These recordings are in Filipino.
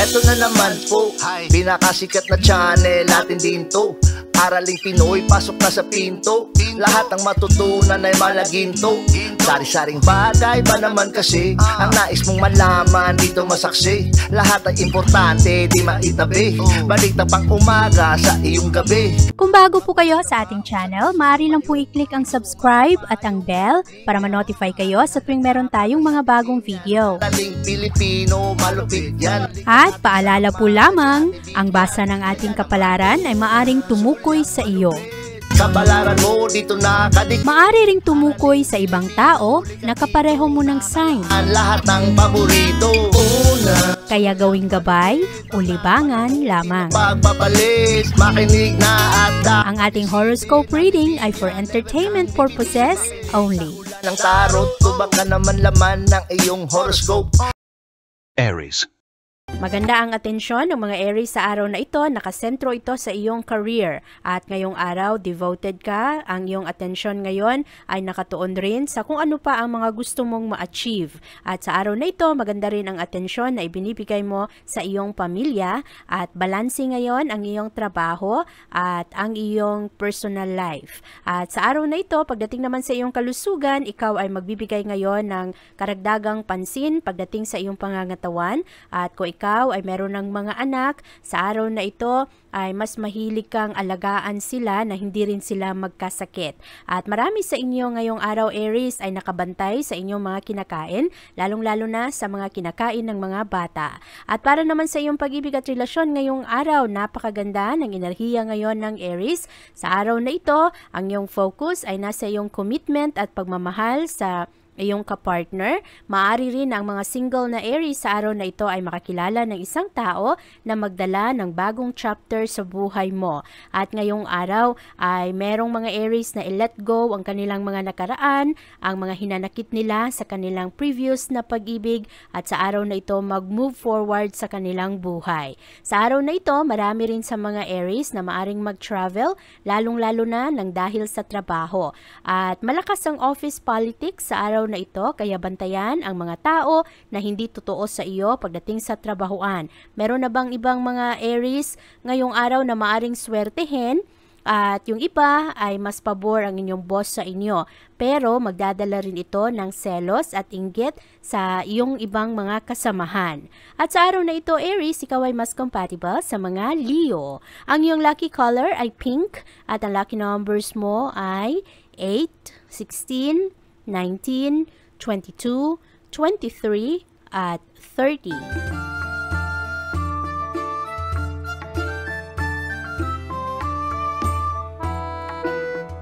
Eto na naman po, pinakasikat na channel natin din to. Araling Pinoy, pasok na sa pinto. Lahat ng matutunan ay malaginto. Sari-saring bagay ba naman kasi ang nais mong malaman dito masaksi. Lahat ay importante, di maitabi. Balik na pang umaga sa iyong gabi. Kung bago po kayo sa ating channel, maaari lang po i-click ang subscribe at ang bell para ma-notify kayo sa tuwing meron tayong mga bagong video. Taling Pilipino, malupit yan. At paalala po lamang, ang basa ng ating kapalaran ay maaring tumukoy sa iyo. Kapalaran mo dito nakadik. Maaari ring tumukoy sa ibang tao na kapareho mo ng sign. Ang lahat ng paborito. Una, Kaya gawing gabay o libangan lamang. pagpapalis, makinig na at Ang ating horoscope reading ay for entertainment purposes only. ng tarot. Tubak ka naman laman ng iyong horoscope. Aries. Maganda ang atensyon ng mga Aries sa araw na ito, nakasentro ito sa iyong career. At ngayong araw, devoted ka, ang iyong atensyon ngayon ay nakatuon rin sa kung ano pa ang mga gusto mong ma-achieve. At sa araw na ito, maganda rin ang atensyon na ibinibigay mo sa iyong pamilya at balanse ngayon ang iyong trabaho at ang iyong personal life. At sa araw na ito, pagdating naman sa iyong kalusugan, ikaw ay magbibigay ngayon ng karagdagang pansin pagdating sa iyong pangangatawan. At kung ikaw ay meron ng mga anak, sa araw na ito ay mas mahilig kang alagaan sila na hindi rin sila magkasakit. At marami sa inyo ngayong araw, Aries, ay nakabantay sa inyong mga kinakain, lalong-lalo na sa mga kinakain ng mga bata. At para naman sa iyong pag-ibig at relasyon ngayong araw, napakaganda ng enerhiya ngayon ng Aries. Sa araw na ito, ang iyong focus ay nasa iyong commitment at pagmamahal sa iyong kapartner. Maaari rin ang mga single na Aries sa araw na ito ay makakilala ng isang tao na magdala ng bagong chapter sa buhay mo. At ngayong araw ay merong mga Aries na i-let go ang kanilang mga nakaraan, ang mga hinanakit nila sa kanilang previous na pag-ibig, at sa araw na ito mag-move forward sa kanilang buhay. Sa araw na ito, marami rin sa mga Aries na maaring mag-travel, lalong-lalo na ng dahil sa trabaho. At malakas ang office politics sa araw na ito, kaya bantayan ang mga tao na hindi totoo sa iyo pagdating sa trabahuan. Meron na bang ibang mga Aries ngayong araw na maaring swertehin? At yung iba ay mas pabor ang inyong boss sa inyo. Pero magdadala rin ito ng selos at inggit sa iyong ibang mga kasamahan. At sa araw na ito, Aries, ikaw ay mas compatible sa mga Leo. Ang iyong lucky color ay pink at ang lucky numbers mo ay 8, 16, 19, 22, 23, at 30.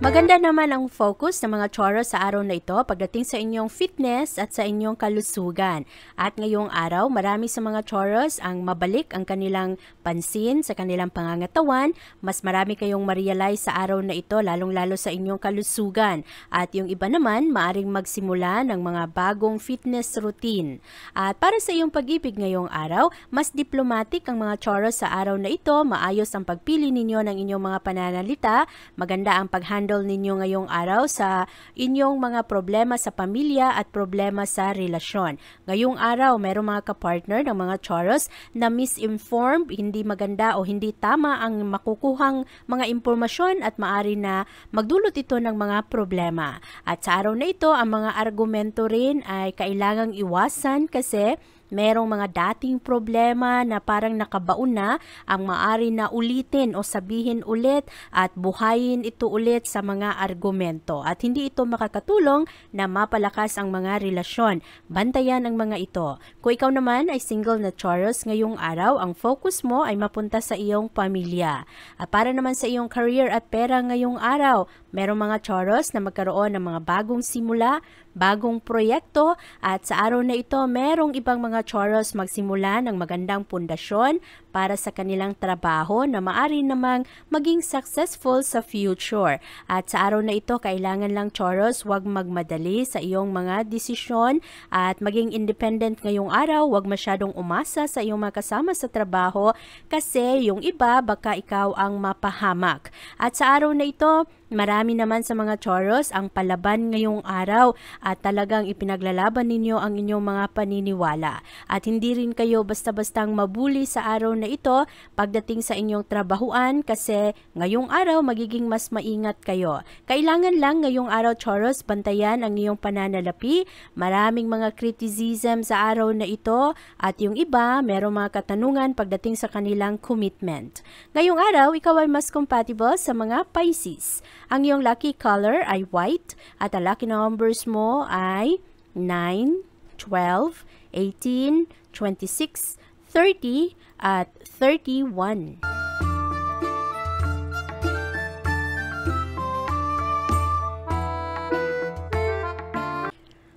Maganda naman ang focus ng mga Taurus sa araw na ito pagdating sa inyong fitness at sa inyong kalusugan. At ngayong araw, marami sa mga Taurus ang mabalik ang kanilang pansin sa kanilang pangangatawan. Mas marami kayong ma-realize sa araw na ito, lalong-lalo sa inyong kalusugan. At yung iba naman, maaring magsimula ng mga bagong fitness routine. At para sa iyong pag-ibig ngayong araw, mas diplomatic ang mga Taurus sa araw na ito. Maayos ang pagpili ninyo ng inyong mga pananalita. Maganda ang pag-handle ninyo ngayong araw sa inyong mga problema sa pamilya at problema sa relasyon. Ngayong araw, merong mga kapartner ng mga Taurus na misinformed, hindi maganda o hindi tama ang makukuhang mga impormasyon at maari na magdulot ito ng mga problema. At sa araw na ito, ang mga argumento rin ay kailangang iwasan kasi merong mga dating problema na parang nakabaon na ang maari na ulitin o sabihin ulit at buhayin ito ulit sa mga argumento. At hindi ito makakatulong na mapalakas ang mga relasyon. Bantayan ang mga ito. Kung ikaw naman ay single na Taurus ngayong araw, ang focus mo ay mapunta sa iyong pamilya. At para naman sa iyong career at pera ngayong araw, merong mga Taurus na magkaroon ng mga bagong simula, bagong proyekto, at sa araw na ito, merong ibang mga Taurus magsimula ng magandang pundasyon para sa kanilang trabaho na maari namang maging successful sa future. At sa araw na ito, kailangan lang Taurus, huwag magmadali sa iyong mga desisyon at maging independent ngayong araw. Huwag masyadong umasa sa iyong mga kasama sa trabaho kasi yung iba baka ikaw ang mapahamak. At sa araw na ito, marami naman sa mga Taurus ang palaban ngayong araw at talagang ipinaglalaban ninyo ang inyong mga paniniwala. At hindi rin kayo basta-bastang mabuli sa araw na ito pagdating sa inyong trabahuan kasi ngayong araw magiging mas maingat kayo. Kailangan lang ngayong araw Taurus, bantayan ang iyong pananalapi. Maraming mga criticism sa araw na ito at yung iba merong mga katanungan pagdating sa kanilang commitment. Ngayong araw, ikaw ay mas compatible sa mga Pisces. Ang iyong lucky color ay white at ang lucky numbers mo ay 9, 12, 18, 26, 30 at 31.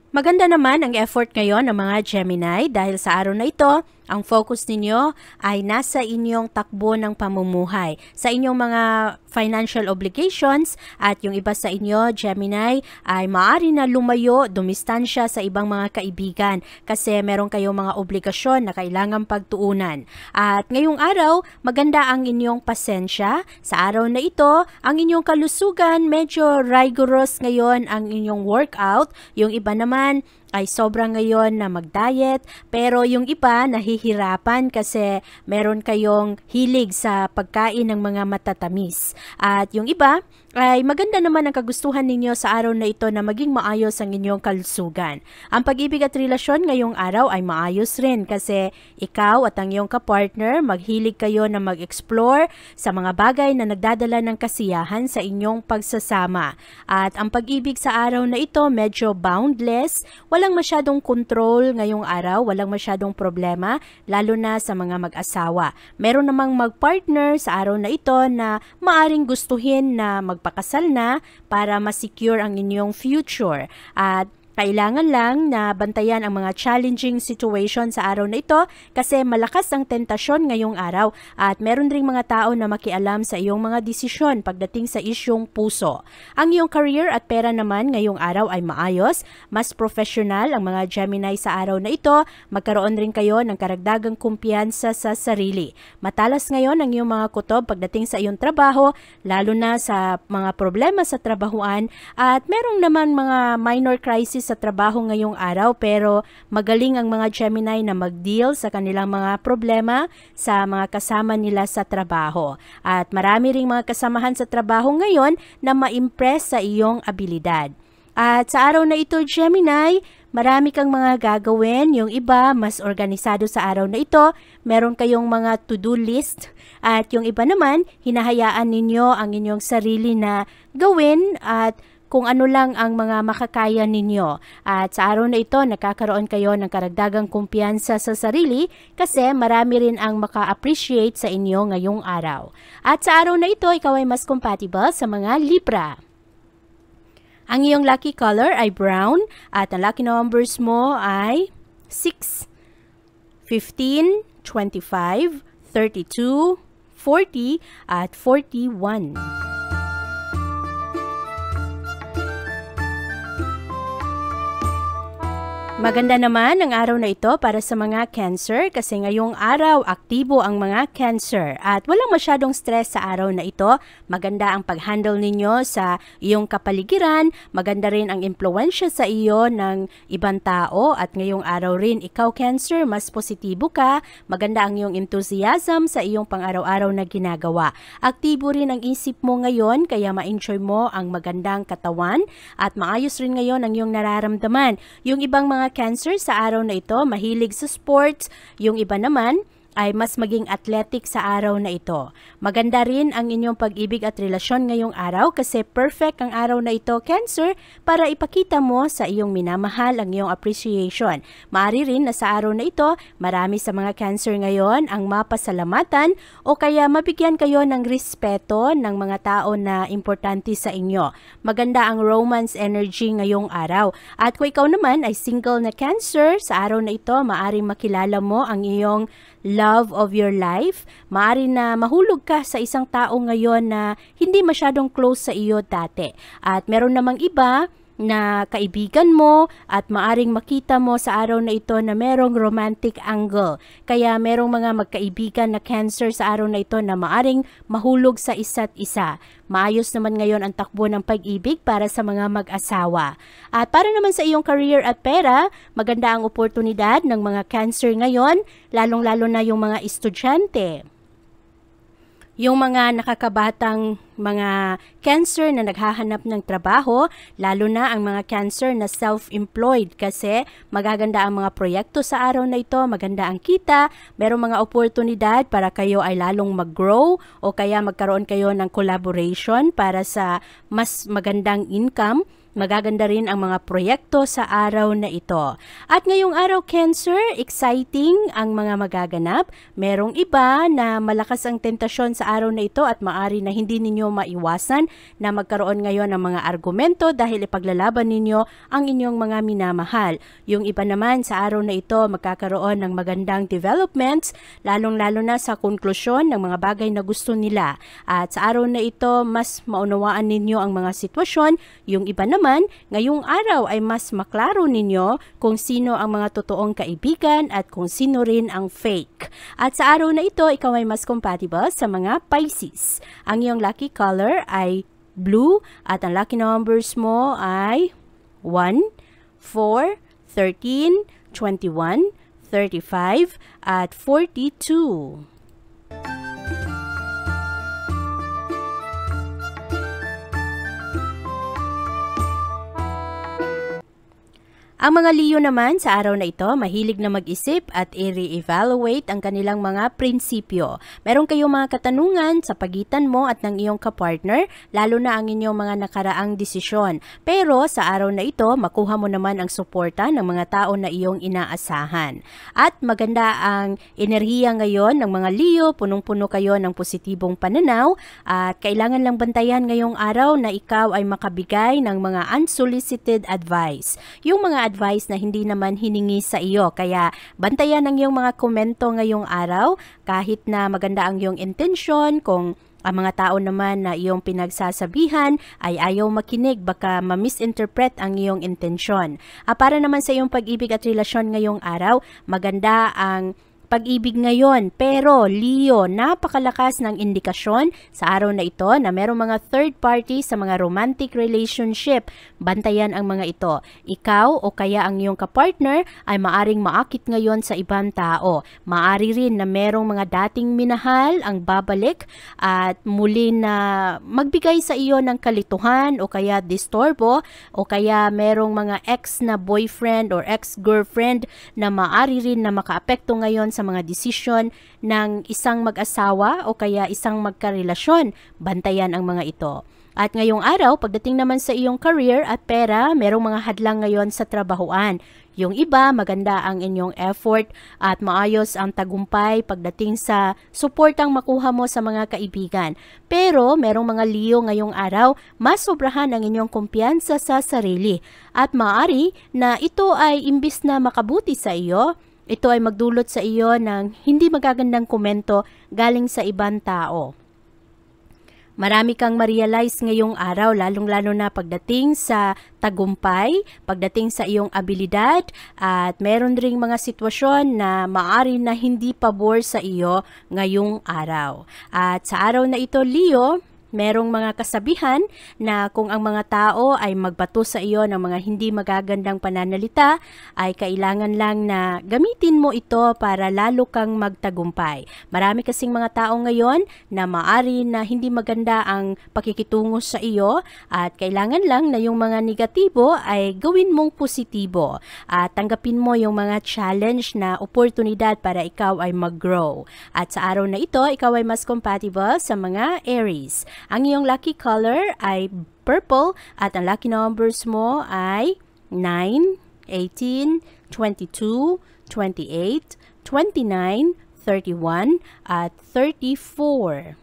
Maganda naman ang effort ngayon ng mga Gemini dahil sa araw na ito, ang focus ninyo ay nasa inyong takbo ng pamumuhay, sa inyong mga financial obligations at yung iba sa inyo, Gemini, ay maaari na lumayo, dumistansya sa ibang mga kaibigan kasi meron kayong mga obligasyon na kailangang pagtuunan. At ngayong araw, maganda ang inyong pasensya. Sa araw na ito, ang inyong kalusugan medyo rigorous ngayon ang inyong workout. Yung iba naman ay sobrang ngayon na mag-diet, pero yung iba nahihirapan kasi meron kayong hilig sa pagkain ng mga matatamis. At yung iba ay maganda naman ang kagustuhan ninyo sa araw na ito na maging maayos ang inyong kalusugan. Ang pag-ibig at relasyon ngayong araw ay maayos rin kasi ikaw at ang iyong kapartner maghilig kayo na mag-explore sa mga bagay na nagdadala ng kasiyahan sa inyong pagsasama. At ang pag-ibig sa araw na ito medyo boundless, walang masyadong control ngayong araw, walang masyadong problema, lalo na sa mga mag-asawa. Meron namang mag-partner sa araw na ito na maaring gustuhin na magpakasal na para ma-secure ang inyong future. At kailangan lang na bantayan ang mga challenging situation sa araw na ito kasi malakas ang tentasyon ngayong araw at meron ring mga tao na makialam sa iyong mga desisyon pagdating sa isyong puso. Ang iyong career at pera naman ngayong araw ay maayos, mas professional ang mga Gemini sa araw na ito, magkaroon rin kayo ng karagdagang kumpiyansa sa sarili. Matalas ngayon ang iyong mga kutob pagdating sa iyong trabaho, lalo na sa mga problema sa trabahuan at merong naman mga minor crisis sa trabaho ngayong araw pero magaling ang mga Gemini na mag-deal sa kanilang mga problema sa mga kasama nila sa trabaho. At marami ring mga kasamahan sa trabaho ngayon na ma-impress sa iyong abilidad. At sa araw na ito, Gemini, marami kang mga gagawin. Yung iba, mas organisado sa araw na ito. Meron kayong mga to-do list. At yung iba naman, hinahayaan ninyo ang inyong sarili na gawin at kung ano lang ang mga makakaya ninyo. At sa araw na ito, nakakaroon kayo ng karagdagang kumpiyansa sa sarili kasi marami rin ang maka-appreciate sa inyo ngayong araw. At sa araw na ito, ikaw ay mas compatible sa mga Libra. Ang iyong lucky color ay brown at ang lucky numbers mo ay 6, 15, 25, 32, 40 at 41. Maganda naman ang araw na ito para sa mga Cancer kasi ngayong araw aktibo ang mga Cancer at walang masyadong stress sa araw na ito. Maganda ang pag-handle ninyo sa iyong kapaligiran, maganda rin ang impluwensya sa iyo ng ibang tao at ngayong araw rin ikaw Cancer, mas positibo ka, maganda ang iyong enthusiasm sa iyong pang-araw-araw na ginagawa. Aktibo rin ang isip mo ngayon kaya ma-enjoy mo ang magandang katawan at maayos rin ngayon ang iyong nararamdaman. Yung ibang mga Cancer sa araw na ito, mahilig sa sports. Yung iba naman ay mas maging athletic sa araw na ito. Maganda rin ang inyong pag-ibig at relasyon ngayong araw kasi perfect ang araw na ito, Cancer, para ipakita mo sa iyong minamahal ang iyong appreciation. Maaari rin na sa araw na ito, marami sa mga Cancer ngayon ang mapasalamatan o kaya mabigyan kayo ng respeto ng mga tao na importante sa inyo. Maganda ang romance energy ngayong araw. At kung ikaw naman ay single na Cancer, sa araw na ito, maaaring makilala mo ang iyong love of your life. Maaari na mahulog ka sa isang tao ngayon na hindi masyadong close sa iyo dati. At meron namang iba na kaibigan mo at maaring makita mo sa araw na ito na merong romantic angle. Kaya merong mga magkaibigan na Cancer sa araw na ito na maaring mahulog sa isa't isa. Maayos naman ngayon ang takbo ng pag-ibig para sa mga mag-asawa. At para naman sa iyong career at pera, maganda ang oportunidad ng mga Cancer ngayon, lalong-lalo na yung mga estudyante. Yung mga nakakabatang mga Cancer na naghahanap ng trabaho, lalo na ang mga Cancer na self-employed kasi magaganda ang mga proyekto sa araw na ito, maganda ang kita, merong mga oportunidad para kayo ay lalong mag-grow o kaya magkaroon kayo ng collaboration para sa mas magandang income. Magaganda rin ang mga proyekto sa araw na ito. At ngayong araw, Cancer, exciting ang mga magaganap. Merong iba na malakas ang tentasyon sa araw na ito at maari na hindi ninyo maiwasan na magkaroon ngayon ng mga argumento dahil ipaglalaban ninyo ang inyong mga minamahal. Yung iba naman sa araw na ito magkakaroon ng magandang developments, lalong-lalo na sa konklusyon ng mga bagay na gusto nila. At sa araw na ito, mas maunawaan ninyo ang mga sitwasyon. Yung iba naman, ngayong araw ay mas maklaro ninyo kung sino ang mga totoong kaibigan at kung sino rin ang fake. At sa araw na ito, ikaw ay mas compatible sa mga Pisces. Ang iyong lucky color ay blue at ang lucky numbers mo ay 1, 4, 13, 21, 35 at 42. Ang mga Leo naman sa araw na ito, mahilig na mag-isip at i-re-evaluate ang kanilang mga prinsipyo. Meron kayong mga katanungan sa pagitan mo at ng iyong kapartner, lalo na ang inyong mga nakaraang desisyon. Pero sa araw na ito, makuha mo naman ang suporta ng mga tao na iyong inaasahan. At maganda ang enerhiya ngayon ng mga Leo, punong-puno kayo ng positibong pananaw at kailangan lang bantayan ngayong araw na ikaw ay makabigay ng mga unsolicited advice. Yung mga advice na hindi naman hiningi sa iyo. Kaya bantayan ang iyong mga komento ngayong araw kahit na maganda ang iyong intensyon. Kung ang mga tao naman na iyong pinagsasabihan ay ayaw makinig, baka ma-misinterpret ang iyong intensyon. Para naman sa iyong pag-ibig at relasyon ngayong araw, maganda ang pag-ibig ngayon. Pero Leo, napakalakas ng indikasyon sa araw na ito na merong mga third party sa mga romantic relationship. Bantayan ang mga ito. Ikaw o kaya ang iyong kapartner ay maaring maakit ngayon sa ibang tao. Maari rin na merong mga dating minahal ang babalik at muli na magbigay sa iyo ng kalituhan o kaya disturbo o kaya merong mga ex na boyfriend or ex-girlfriend na maari rin na makaapekto ngayon sa mga desisyon ng isang mag-asawa o kaya isang magkarelasyon. Bantayan ang mga ito. At ngayong araw, pagdating naman sa iyong career at pera, merong mga hadlang ngayon sa trabahuan. Yung iba, maganda ang inyong effort at maayos ang tagumpay pagdating sa suportang makuha mo sa mga kaibigan. Pero merong mga Leo ngayong araw, mas sobrahan ang inyong kumpiyansa sa sarili. At maaari na ito ay imbis na makabuti sa iyo, ito ay magdulot sa iyo ng hindi magagandang komento galing sa ibang tao. Marami kang ma-realize ngayong araw, lalong-lalo na pagdating sa tagumpay, pagdating sa iyong abilidad, at meron ring mga sitwasyon na maaari na hindi pabor sa iyo ngayong araw. At sa araw na ito, Leo, merong mga kasabihan na kung ang mga tao ay magbato sa iyo ng mga hindi magagandang pananalita, ay kailangan lang na gamitin mo ito para lalo kang magtagumpay. Marami kasing mga tao ngayon na maari na hindi maganda ang pakikitungo sa iyo at kailangan lang na yung mga negatibo ay gawin mong positibo at tanggapin mo yung mga challenge na oportunidad para ikaw ay mag-grow. At sa araw na ito, ikaw ay mas compatible sa mga Aries. Ang iyong lucky color ay purple at ang lucky numbers mo ay 9, 18, 22, 28, 29, 31 at 34.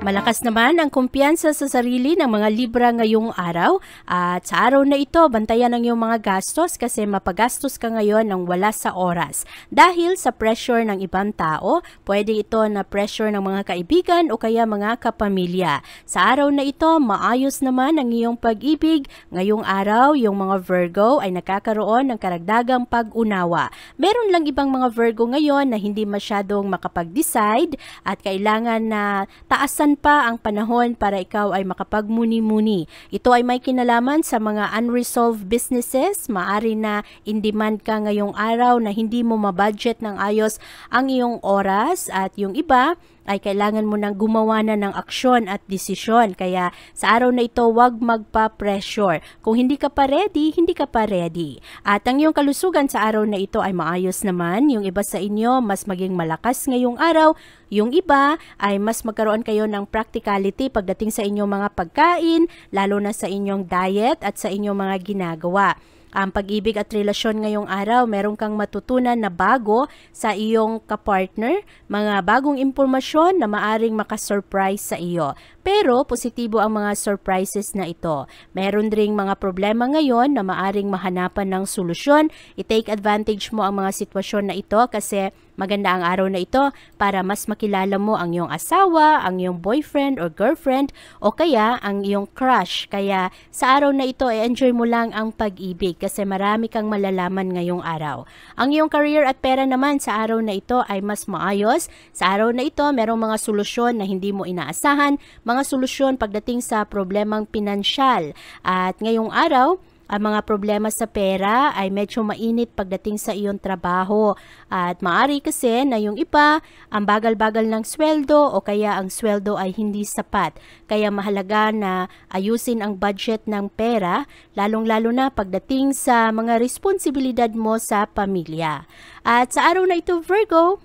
Malakas naman ang kumpiyansa sa sarili ng mga Libra ngayong araw at sa araw na ito bantayan ang iyong mga gastos kasi mapagastos ka ngayon ng wala sa oras. Dahil sa pressure ng ibang tao, pwede ito na pressure ng mga kaibigan o kaya mga kapamilya. Sa araw na ito, maayos naman ang iyong pag-ibig. Ngayong araw, yung mga Virgo ay nakakaroon ng karagdagang pag-unawa. Meron lang ibang mga Virgo ngayon na hindi masyadong makapag-decide at kailangan na taasan pa ang panahon para ikaw ay makapagmuni-muni. Ito ay may kinalaman sa mga unresolved businesses. Maari na in demand ka ngayong araw na hindi mo mabudget ng ayos ang iyong oras at yung iba ay kailangan mo nang gumawa na ng aksyon at desisyon. Kaya sa araw na ito, huwag magpa-pressure. Kung hindi ka pa ready, hindi ka pa ready. At ang iyong kalusugan sa araw na ito ay maayos naman. Yung iba sa inyo, mas maging malakas ngayong araw. Yung iba ay mas magkaroon kayo ng practicality pagdating sa inyong mga pagkain, lalo na sa inyong diet at sa inyong mga ginagawa. Ang pag-ibig at relasyon ngayong araw, meron kang matutunan na bago sa iyong kapartner, mga bagong impormasyon na maaring makasurprise sa iyo. Pero positibo ang mga surprises na ito. Meron ding mga problema ngayon na maaring mahanapan ng solusyon. I-take advantage mo ang mga sitwasyon na ito kasi maganda ang araw na ito para mas makilala mo ang iyong asawa, ang iyong boyfriend or girlfriend o kaya ang iyong crush. Kaya sa araw na ito, enjoy mo lang ang pag-ibig kasi marami kang malalaman ngayong araw. Ang iyong career at pera naman sa araw na ito ay mas maayos. Sa araw na ito, merong mga solusyon na hindi mo inaasahan, mga solusyon pagdating sa problemang pinansyal. At ngayong araw, ang mga problema sa pera ay medyo mainit pagdating sa iyong trabaho. At maaari kasi na yung iba, ang bagal-bagal ng sweldo o kaya ang sweldo ay hindi sapat. Kaya mahalaga na ayusin ang budget ng pera, lalong-lalo na pagdating sa mga responsibilidad mo sa pamilya. At sa araw na ito, Virgo,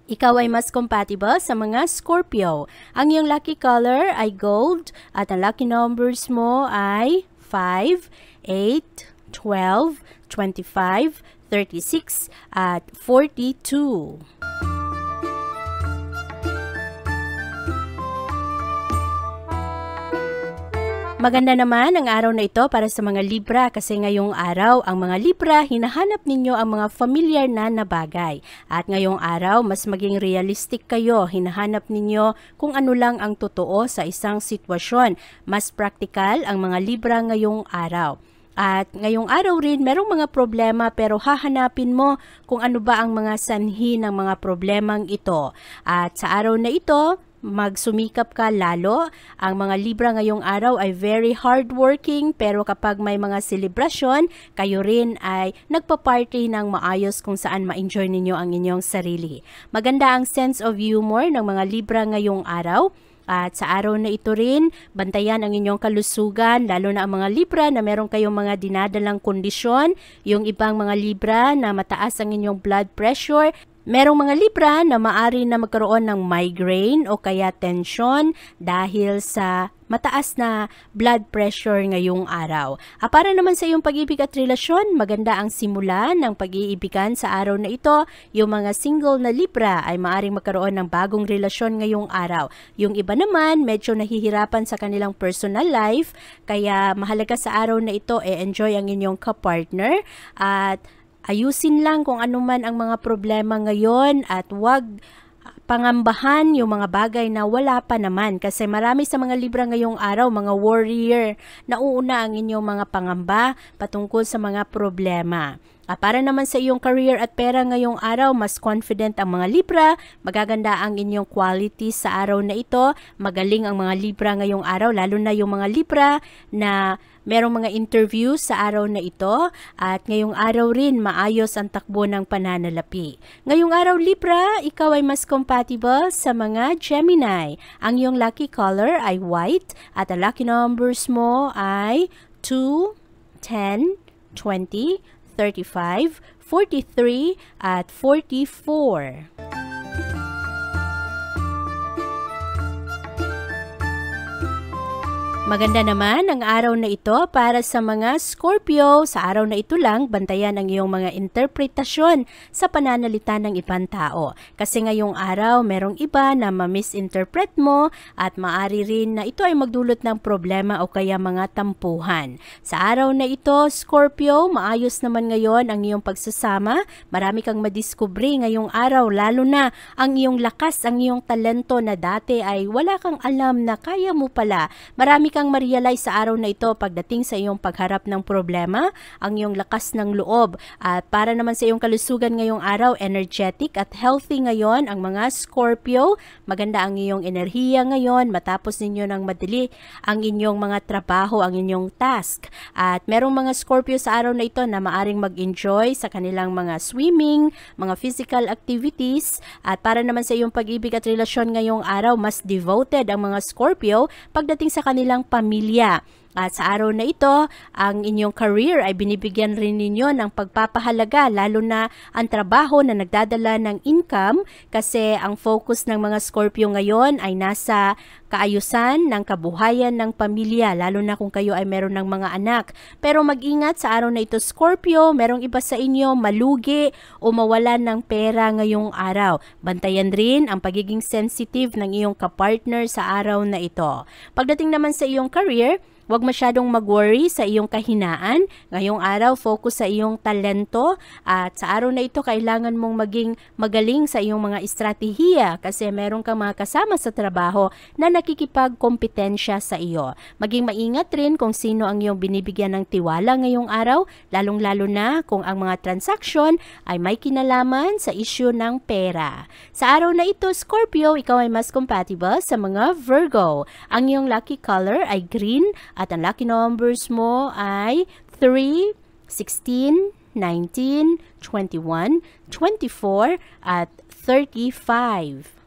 ikaw ay mas compatible sa mga Scorpio. Ang iyong lucky color ay gold at ang lucky numbers mo ay 5, 8, 12, 25, 36, at 42. Maganda naman ang araw na ito para sa mga Libra kasi ngayong araw ang mga Libra hinahanap ninyo ang mga familiar na bagay. At ngayong araw mas maging realistic kayo, hinahanap ninyo kung ano lang ang totoo sa isang sitwasyon. Mas practical ang mga Libra ngayong araw. At ngayong araw rin, merong mga problema pero hahanapin mo kung ano ba ang mga sanhi ng mga problemang ito. At sa araw na ito, magsumikap ka lalo. Ang mga Libra ngayong araw ay very hardworking pero kapag may mga selebrasyon, kayo rin ay nagpa-party ng maayos kung saan ma-enjoy ninyo ang inyong sarili. Maganda ang sense of humor ng mga Libra ngayong araw. At sa araw na ito rin, bantayan ang inyong kalusugan, lalo na ang mga Libra na meron kayong mga dinadalang kondisyon, yung ibang mga Libra na mataas ang inyong blood pressure. Merong mga Libra na maari na magkaroon ng migraine o kaya tension dahil sa mataas na blood pressure ngayong araw. Para naman sa iyong pag-ibig at relasyon, maganda ang simula ng pag-iibigan sa araw na ito. Yung mga single na Libra ay maaring magkaroon ng bagong relasyon ngayong araw. Yung iba naman, medyo nahihirapan sa kanilang personal life, kaya mahalaga sa araw na ito, enjoy ang inyong kapartner at ayusin lang kung ano man ang mga problema ngayon at huwag pangambahan yung mga bagay na wala pa naman kasi marami sa mga Libra ngayong araw, mga warrior, nauuna ang inyong mga pangamba patungkol sa mga problema. Para naman sa iyong career at pera ngayong araw, mas confident ang mga Libra, magaganda ang inyong qualities sa araw na ito, magaling ang mga Libra ngayong araw, lalo na yung mga Libra na merong mga interview sa araw na ito at ngayong araw rin maayos ang takbo ng pananalapi. Ngayong araw Libra, ikaw ay mas compatible sa mga Gemini. Ang iyong lucky color ay white at ang lucky numbers mo ay 2, 10, 20, 35, 43, at 44. Maganda naman ang araw na ito para sa mga Scorpio. Sa araw na ito lang, bantayan ang iyong mga interpretasyon sa pananalita ng ibang tao. Kasi ngayong araw, merong iba na ma-misinterpret mo at maaari rin na ito ay magdulot ng problema o kaya mga tampuhan. Sa araw na ito, Scorpio, maayos naman ngayon ang iyong pagsasama. Marami kang madiskubre ngayong araw, lalo na ang iyong lakas, ang iyong talento na dati ay wala kang alam na kaya mo pala. Marami kang ma-realize sa araw na ito pagdating sa iyong pagharap ng problema, ang iyong lakas ng loob. At para naman sa iyong kalusugan ngayong araw, energetic at healthy ngayon ang mga Scorpio. Maganda ang iyong enerhiya ngayon matapos ninyo ng madali ang inyong mga trabaho, ang inyong task. At merong mga Scorpio sa araw na ito na maaring mag-enjoy sa kanilang mga swimming, mga physical activities. At para naman sa iyong pag-ibig at relasyon ngayong araw, mas devoted ang mga Scorpio pagdating sa kanilang pamilya. At sa araw na ito, ang inyong career ay binibigyan rin ninyo ng pagpapahalaga, lalo na ang trabaho na nagdadala ng income, kasi ang focus ng mga Scorpio ngayon ay nasa kaayusan ng kabuhayan ng pamilya, lalo na kung kayo ay meron ng mga anak. Pero mag-ingat sa araw na ito, Scorpio, merong iba sa inyo malugi o mawalan ng pera ngayong araw. Bantayan rin ang pagiging sensitive ng iyong kapartner sa araw na ito. Pagdating naman sa iyong career, huwag masyadong mag-worry sa iyong kahinaan. Ngayong araw, focus sa iyong talento. At sa araw na ito, kailangan mong maging magaling sa iyong mga estratehiya kasi meron kang mga kasama sa trabaho na nakikipagkompetensya sa iyo. Maging maingat rin kung sino ang iyong binibigyan ng tiwala ngayong araw, lalong-lalo na kung ang mga transaksyon ay may kinalaman sa issue ng pera. Sa araw na ito, Scorpio, ikaw ay mas compatible sa mga Virgo. Ang iyong lucky color ay green at ang lucky numbers mo ay 3, 16, 19, 21, 24 at 35.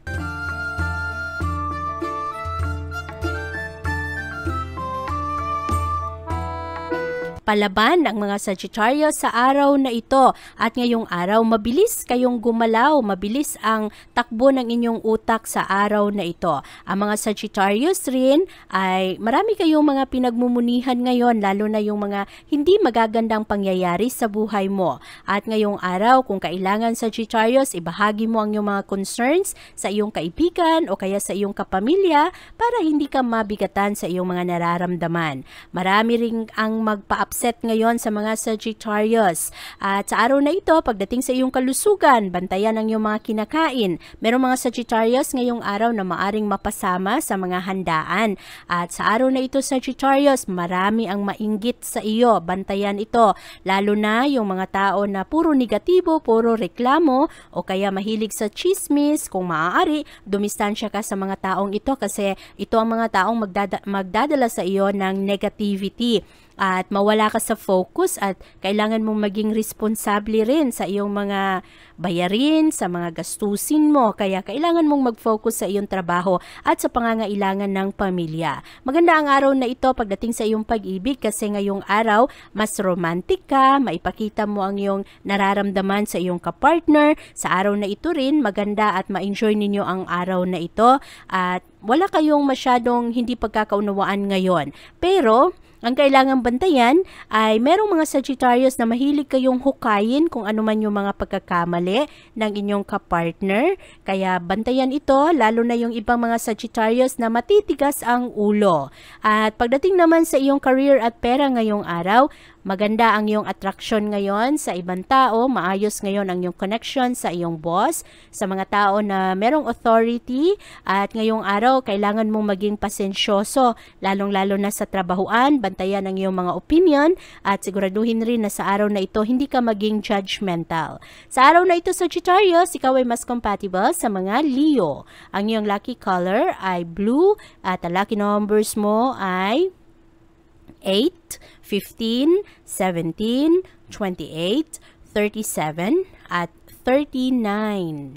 Palaban ang mga Sagittarius sa araw na ito. At ngayong araw, mabilis kayong gumalaw, mabilis ang takbo ng inyong utak sa araw na ito. Ang mga Sagittarius rin ay marami kayong mga pinagmumunihan ngayon, lalo na yung mga hindi magagandang pangyayari sa buhay mo. At ngayong araw, kung kailangan Sagittarius, ibahagi mo ang iyong mga concerns sa iyong kaibigan o kaya sa iyong kapamilya para hindi ka mabigatan sa iyong mga nararamdaman. Marami rin ang magpa-upset ngayon sa mga Sagittarius. At sa araw na ito, pagdating sa iyong kalusugan, bantayan ang iyong mga kinakain. Merong mga Sagittarius ngayong araw na maaring mapasama sa mga handaan. At sa araw na ito, Sagittarius, marami ang mainggit sa iyo. Bantayan ito. Lalo na yung mga tao na puro negatibo, puro reklamo, o kaya mahilig sa chismis. Kung maaari, dumistansya ka sa mga taong ito kasi ito ang mga taong magdadala sa iyo ng negativity. At mawala ka sa focus at kailangan mong maging responsable rin sa iyong mga bayarin, sa mga gastusin mo. Kaya kailangan mong mag-focus sa iyong trabaho at sa pangangailangan ng pamilya. Maganda ang araw na ito pagdating sa iyong pag-ibig kasi ngayong araw, mas romantic ka, maipakita mo ang iyong nararamdaman sa iyong kapartner. Sa araw na ito rin, maganda at ma-enjoy ninyo ang araw na ito at wala kayong masyadong hindi pagkakaunawaan ngayon. Pero ang kailangang bantayan ay merong mga Sagittarius na mahilig kayong hukayin kung ano man yung mga pagkakamali ng inyong kapartner. Kaya bantayan ito, lalo na yung ibang mga Sagittarius na matitigas ang ulo. At pagdating naman sa iyong career at pera ngayong araw, maganda ang iyong attraction ngayon sa ibang tao, maayos ngayon ang iyong connection sa iyong boss, sa mga tao na merong authority, at ngayong araw kailangan mong maging pasensyoso, lalong-lalo na sa trabahuan, bantayan ang iyong mga opinion at siguraduhin rin na sa araw na ito hindi ka maging judgmental. Sa araw na ito, Sagittarius, ikaw ay mas compatible sa mga Leo. Ang iyong lucky color ay blue at ang lucky numbers mo ay 8, 15, 17, 28, 37, at 39.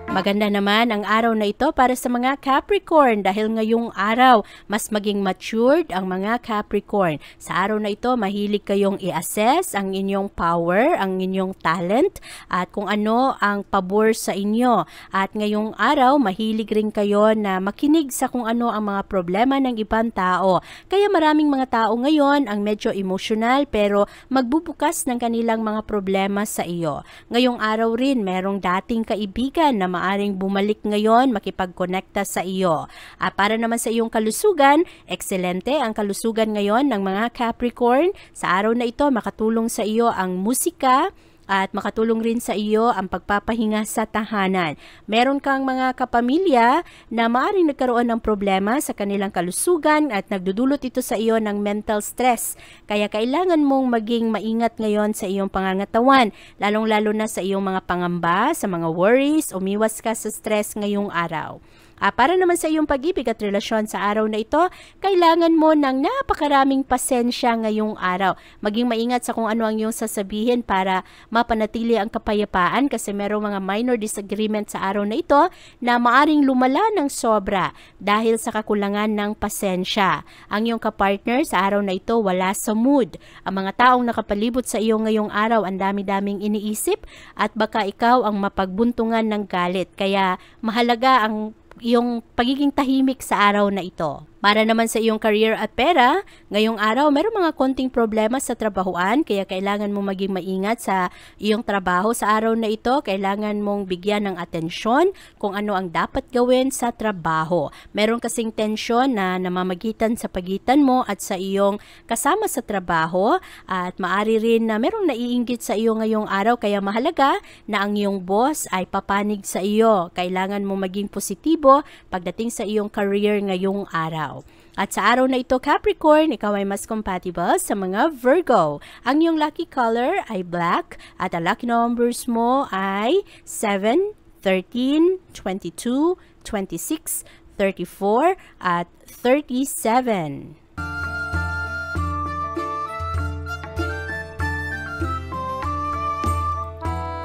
Maganda naman ang araw na ito para sa mga Capricorn dahil ngayong araw mas maging matured ang mga Capricorn. Sa araw na ito, mahilig kayong i-assess ang inyong power, ang inyong talent at kung ano ang pabor sa inyo. At ngayong araw, mahilig rin kayo na makinig sa kung ano ang mga problema ng ibang tao. Kaya maraming mga tao ngayon ang medyo emotional pero magbubukas ng kanilang mga problema sa iyo. Ngayong araw rin, merong dating kaibigan na maaring bumalik ngayon, makipagkonekta sa iyo. Para naman sa iyong kalusugan, ekselente ang kalusugan ngayon ng mga Capricorn. Sa araw na ito, makatulong sa iyo ang musika at makatulong rin sa iyo ang pagpapahinga sa tahanan. Meron kang mga kapamilya na maaaring nagkaroon ng problema sa kanilang kalusugan at nagdudulot ito sa iyo ng mental stress. Kaya kailangan mong maging maingat ngayon sa iyong pangangatawan, lalong-lalo na sa iyong mga pangamba, sa mga worries, umiwas ka sa stress ngayong araw. Para naman sa iyong pag-ibig at relasyon sa araw na ito, kailangan mo ng napakaraming pasensya ngayong araw. Maging maingat sa kung ano ang iyong sasabihin para mapanatili ang kapayapaan kasi merong mga minor disagreement sa araw na ito na maaring lumala ng sobra dahil sa kakulangan ng pasensya. Ang iyong kapartner sa araw na ito wala sa mood. Ang mga taong nakapalibot sa iyo ngayong araw ang dami-daming iniisip at baka ikaw ang mapagbuntungan ng galit. Kaya mahalaga ang iyong pagiging tahimik sa araw na ito. Para naman sa iyong career at pera, ngayong araw mayroong mga konting problema sa trabahuan kaya kailangan mong maging maingat sa iyong trabaho sa araw na ito. Kailangan mong bigyan ng atensyon kung ano ang dapat gawin sa trabaho. Meron kasing tensyon na namamagitan sa pagitan mo at sa iyong kasama sa trabaho at maari rin na merong naiinggit sa iyo ngayong araw kaya mahalaga na ang iyong boss ay papanig sa iyo. Kailangan mong maging positibo pagdating sa iyong career ngayong araw. At sa araw na ito, Capricorn, ikaw ay mas compatible sa mga Virgo. Ang iyong lucky color ay black at ang lucky numbers mo ay 7, 13, 22, 26, 34 at 37.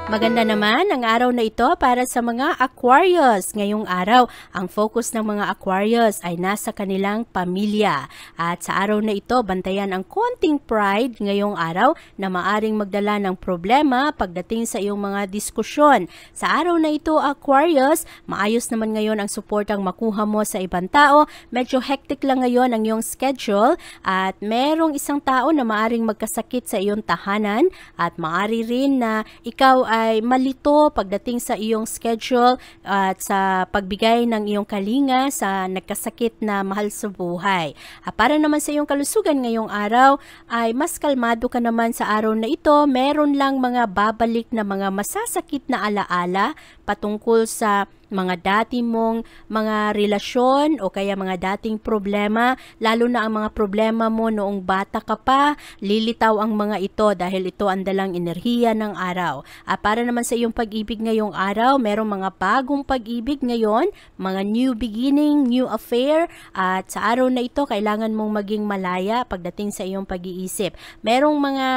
Maganda naman ang araw na ito para sa mga Aquarius. Ngayong araw, ang focus ng mga Aquarius ay nasa kanilang pamilya. At sa araw na ito, bantayan ang konting pride ngayong araw na maaring magdala ng problema pagdating sa iyong mga diskusyon. Sa araw na ito, Aquarius, maayos naman ngayon ang suportang makuha mo sa ibang tao. Medyo hectic lang ngayon ang iyong schedule at merong isang tao na maaring magkasakit sa iyong tahanan at maari rin na ikaw ay malito pagdating sa iyong schedule at sa pagbigay ng iyong kalinga sa nagkasakit na mahal sa buhay. Para naman sa iyong kalusugan ngayong araw ay mas kalmado ka naman sa araw na ito. Meron lang mga babalik na mga masasakit na alaala patungkol sa mga dati mong mga relasyon o kaya mga dating problema, lalo na ang mga problema mo noong bata ka pa, lilitaw ang mga ito dahil ito ang dalang enerhiya ng araw. Para naman sa iyong pag-ibig ngayong araw, merong mga bagong pag-ibig ngayon, mga new beginning, new affair, at sa araw na ito, kailangan mong maging malaya pagdating sa iyong pag-iisip. Merong mga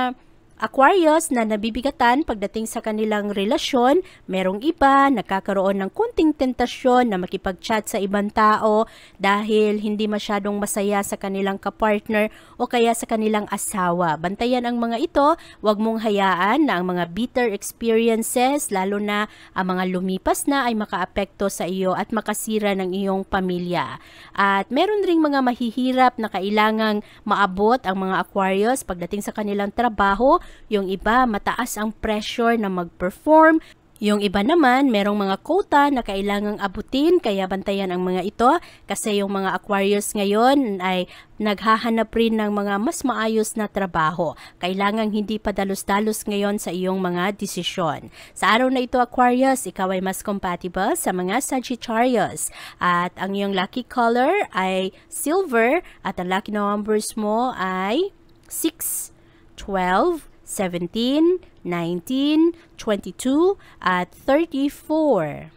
Aquarius na nabibigatan pagdating sa kanilang relasyon, merong iba nagkakaroon ng kunting tentasyon na makipag-chat sa ibang tao dahil hindi masyadong masaya sa kanilang kapartner o kaya sa kanilang asawa. Bantayan ang mga ito, huwag mong hayaan na ang mga bitter experiences, lalo na ang mga lumipas na ay makaapekto sa iyo at makasira ng iyong pamilya. At meron ring mga mahihirap na kailangang maabot ang mga Aquarius pagdating sa kanilang trabaho. Yung iba, mataas ang pressure na mag-perform. Yung iba naman, merong mga quota na kailangang abutin, kaya bantayan ang mga ito kasi yung mga Aquarius ngayon ay naghahanap rin ng mga mas maayos na trabaho. Kailangang hindi padalos-dalos ngayon sa iyong mga desisyon. Sa araw na ito, Aquarius, ikaw ay mas compatible sa mga Sagittarius. At ang iyong lucky color ay silver at ang lucky numbers mo ay 6, 12, 17, 19, 22, at 34.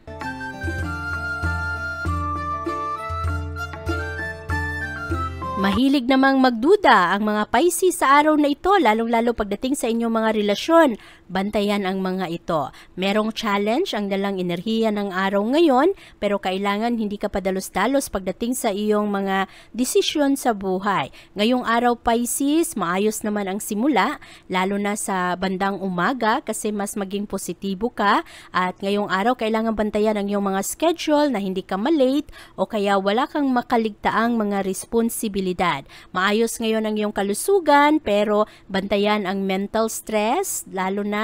Mahilig namang magduda ang mga Pisces sa araw na ito, lalong-lalo pagdating sa inyong mga relasyon. Bantayan ang mga ito. Merong challenge ang dalang enerhiya ng araw ngayon, pero kailangan hindi ka padalos-dalos pagdating sa iyong mga desisyon sa buhay. Ngayong araw Pisces, maayos naman ang simula, lalo na sa bandang umaga kasi mas maging positibo ka. At ngayong araw, kailangan bantayan ang iyong mga schedule na hindi ka malate o kaya wala kang makaligtaang mga responsibilidad. Maayos ngayon ang iyong kalusugan pero bantayan ang mental stress, lalo na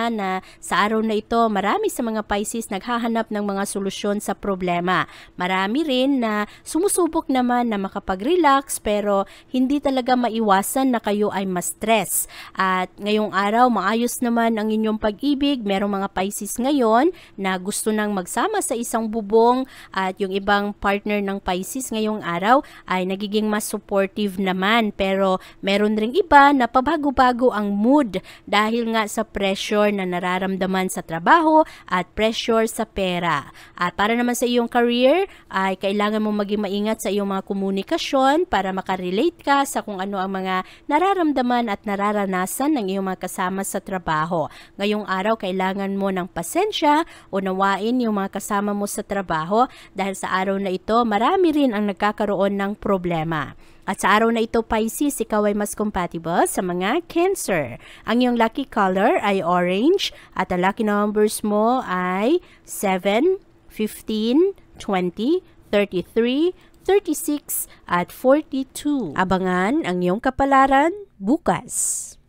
sa araw na ito marami sa mga Pisces naghahanap ng mga solusyon sa problema. Marami rin na sumusubok naman na makapag-relax pero hindi talaga maiwasan na kayo ay ma-stress. At ngayong araw maayos naman ang inyong pag-ibig. Merong mga Pisces ngayon na gusto nang magsama sa isang bubong at yung ibang partner ng Pisces ngayong araw ay nagiging mas supportive naman. Pero meron ring iba na pabago-bago ang mood dahil nga sa pressure na nararamdaman sa trabaho at pressure sa pera. At para naman sa iyong career ay kailangan mo maging maingat sa iyong mga komunikasyon para makarelate ka sa kung ano ang mga nararamdaman at nararanasan ng iyong mga kasama sa trabaho. Ngayong araw kailangan mo ng pasensya, unawain yung mga kasama mo sa trabaho dahil sa araw na ito marami rin ang nagkakaroon ng problema. At sa araw na ito, Pisces, ikaw ay mas compatible sa mga Cancer. Ang iyong lucky color ay orange at ang lucky numbers mo ay 7, 15, 20, 33, 36 at 42. Abangan ang iyong kapalaran bukas.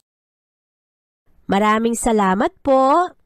Maraming salamat po!